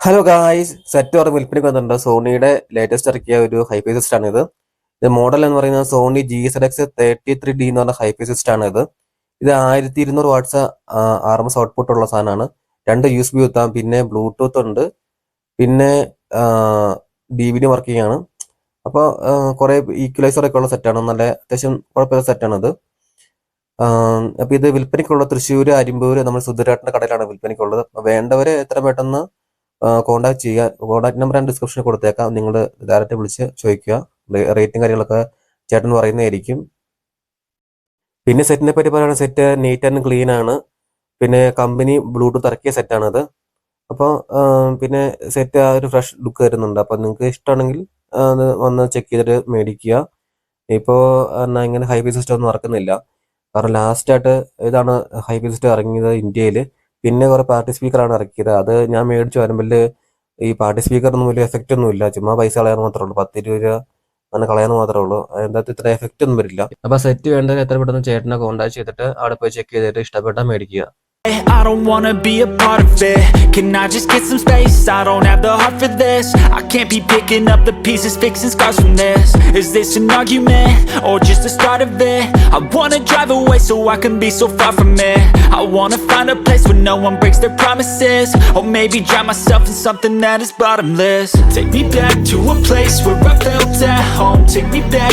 Hello guys, set or വിൽപ്പനയ്ക്ക് വന്നിട്ടുണ്ട്. സോണിയുടെ latest ഇറക്കിയ ഒരു ഹൈഫൈ സിസ്റ്റം ആണ് ഇത്. മോഡൽ എന്ന് പറയുന്നത് സോണി GZX33D എന്ന് പറഞ്ഞ ഹൈഫൈ സിസ്റ്റം ആണ് ഇത്. 1200 വാട്ട്സ് RMS ഔട്ട്പുട്ട് ഉള്ള സാധനമാണ്. 2 USB കുത്താം, പിന്നെ ബ്ലൂടൂത്ത് ഉണ്ട്, പിന്നെ DVD വർക്കിംഗ് ആണ്. അപ്പോൾ കുറെ ഈക്വലൈസർ ഒക്കെ ഉള്ള സെറ്റാണ്. നല്ല അത്യാവശ്യം കുഴപ്പമില്ല സെറ്റാണ് ഇത്. അപ്പോൾ ഇത് വിൽപ്പനയ്ക്കുള്ള തൃശ്ശൂർ, അരിമ്പൂർ നമ്മൾ സുധുരാട്ടിന്റെ കടയിലാണ് വിൽപ്പനയ്ക്കുള്ളത്. അപ്പോൾ വേണ്ടവരെ എത്ര പെട്ടെന്ന് കോൺടാക്ട് ചെയ്യുക. കോൺടാക്ട് നമ്പർ ഞാൻ ഡിസ്ക്രിപ്ഷനിൽ കൊടുത്തേക്കാം. നിങ്ങൾ ഡയറക്റ്റ് വിളിച്ച് ചോദിക്കുക. റേറ്റും കാര്യങ്ങളൊക്കെ ചേട്ടൻ പറയുന്നതായിരിക്കും. പിന്നെ സെറ്റിനെ പറ്റി പറയുകയാണെങ്കിൽ സെറ്റ് നീറ്റ് ആൻഡ് ക്ലീൻ ആണ്. പിന്നെ കമ്പനി ബ്ലൂടൂത്ത് ഇറക്കിയ സെറ്റാണിത്. അപ്പോൾ പിന്നെ സെറ്റ് ആ ഒരു ഫ്രഷ് ലുക്ക് വരുന്നുണ്ട്. അപ്പോൾ നിങ്ങൾക്ക് ഇഷ്ടമാണെങ്കിൽ അത് വന്ന് ചെക്ക് ചെയ്തിട്ട് മേടിക്കുക. ഇപ്പോൾ എന്നാൽ ഇങ്ങനെ ഹൈവേ സിസ്റ്റം ഒന്നും ഇറക്കുന്നില്ല. കാരണം ലാസ്റ്റായിട്ട് ഇതാണ് ഹൈവേ സിസ്റ്റം ഇറങ്ങിയത് ഇന്ത്യയിൽ. പിന്നെ കുറെ പാർട്ടി സ്പീക്കറാണ് ഇറക്കിയത്. അത് ഞാൻ മേടിച്ചു വരുമ്പോൾ ഈ പാർട്ടി സ്പീക്കറൊന്നും വലിയ എഫക്റ്റ് ഒന്നും ഇല്ല. ചുമ്മാ പൈസ കളയാൻ മാത്രമേ ഉള്ളൂ. 10-20 രൂപ അങ്ങനെ കളയാന്ന് മാത്രമേ ഉള്ളൂ. അതിൻ്റെ അകത്ത് ഇത്ര എഫക്റ്റ് ഒന്നും വരില്ല. അപ്പോൾ സെറ്റ് വേണ്ടവർ എത്ര പെട്ടെന്ന് ചേട്ടനെ കോൺടാക്ട് ചെയ്തിട്ട് അവിടെ പോയി ചെക്ക് ചെയ്തിട്ട് ഇഷ്ടപ്പെട്ടാൽ മേടിക്കുക. I don't wanna be a part of it. Can I just get some space? I don't have the heart for this. I can't be picking up the pieces, fixing scars from this. Is this an argument or just the start of it? I wanna drive away so I can be so far from it. I wanna find a place where no one breaks their promises. Or maybe drown myself in something that is bottomless. Take me back to a place where I felt at home. Take me back.